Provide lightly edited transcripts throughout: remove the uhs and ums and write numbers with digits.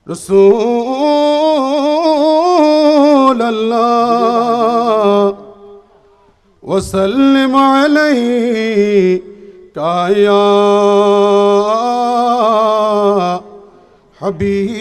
रसूलल्लाह वसल्लिम अलैका या हबीबल्लाह।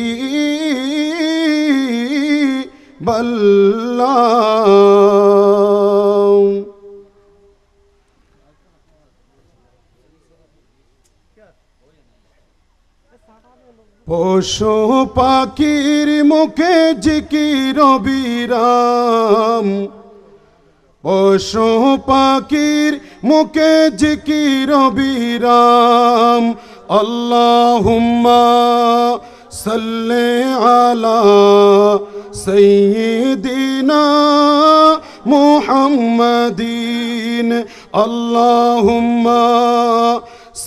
পশু পাখির মুখে জিকির বিরাম, পশু পাখির মুখে জিকির বিরাম। আল্লাহুম্মা সাল্লি আলা সাইয়্যিদিনা মুহাম্মাদিন। আল্লাহুম্মা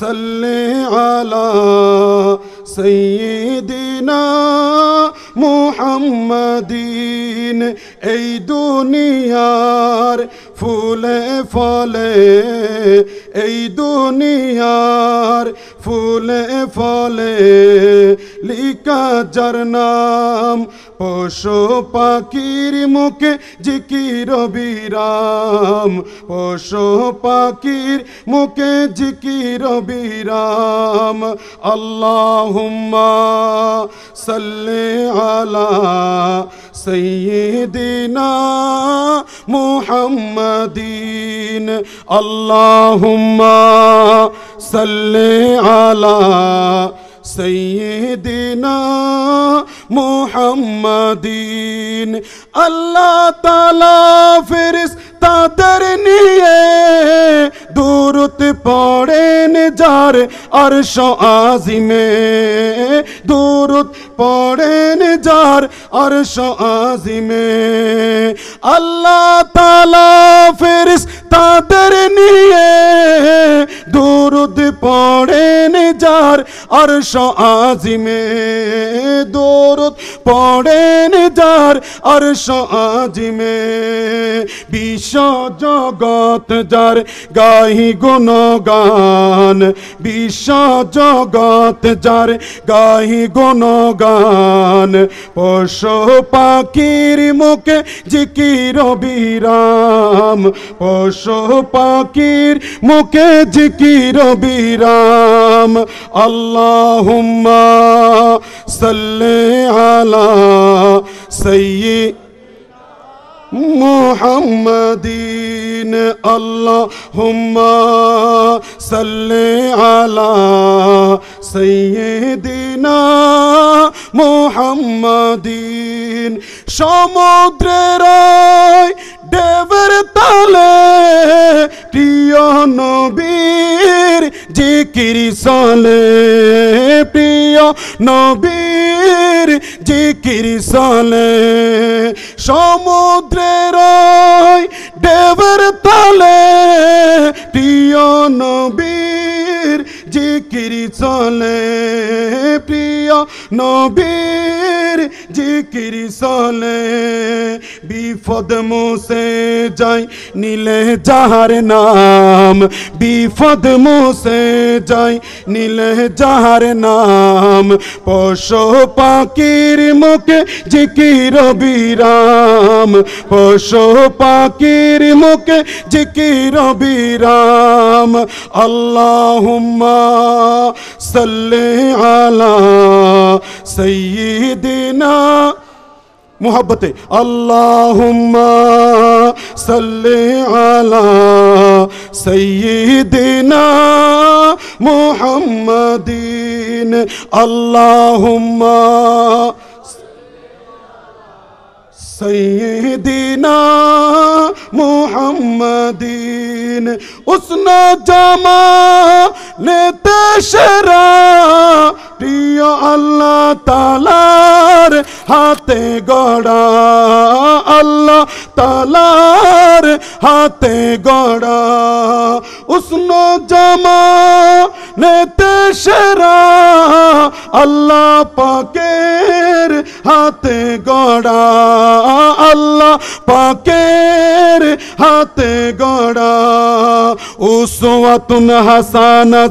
সাল্লি আলা সাইয়্যিদিনা মুহাম্মাদিন। এই দুনিয়ার ফুলে ফলে, এই দুনিয়ার ফুলে ফলে লিখা যার নাম, পশু পাখির মুখে জিকির বিরাম, পশু পাখির মুখে জিকির বিরাম। আল্লাহুম্মা সাল্লি আলা সাইয়্যিদিনা মুহাম্মাদিন। আল্লাহুম্মা সাল্লি আলা সাইয়্যিদিনা মুহাম্মাদিন। আল্লাহ তাআলা ফেরেশতাদের নিয়ে দুরূদ পড়েন যার আরশ আজিমে, দুরূদ পড়েন যার আরশ আজিমে। আল্লাহ তাআলা ফেরেশতাদের নিয়ে দুরূদ পড়েন যার আরশ আজিমে, দুরূদ পড়েন যার আরশ আজিমে। বিশ্ব জগৎ যার গাহি গুণগান, বিশ্ব জগৎ যার গাহি গুণগান। পশু পাখির মুখে জিকির বিরাম, পশু পাখির মুখে জিকির বিরাম। আল্লাহুম্মা সাল্লি আলা সাইয়্যিদিনা মুহাম্মাদিন। আল্লাহুম্মা সাল্লি আলা সাইয়্যিদিনা মুহাম্মাদিন। সমুদ্রের ঢেউয়ের তালে প্রিয় নবীর জিকির চলে, প্রিয় নবীর জিকির চলে। সমুদ্রের ঢেউয়ের তালে প্রিয় নবীর জিকির চলে, প্রিয় নবীর জিকির চলে। বিপদ মুছে যায় নিলে যাহার নাম, বিপদ মুছে যায় নিলে যাহার নাম। পশু পাখির মুখে জিকির বিরাম, পশু পাখির মুখে জিকির বিরাম। আল্লাহুম্মা সাল্লি আলা সাইয়্যিদিনা মুহাব্বতে। আল্লাহুম্মা সাল্লি আলা সাইয়্যিদিনা মুহাম্মাদিন। আল্লাহুম্মা সাইয়্যিদিনা মুহাম্মাদিন। উসনা জামানেতে সেরা প্রিয় আল্লাহ তাআলার হাতে গড়া, আল্লাহ তাআলার হাতে গড়া। উসনা জামানেতে সেরা আল্লাহ পাকের হাতে গড়া, আল্লাহ পাকের হাতে গড়া। উসওয়াতুন হাসানা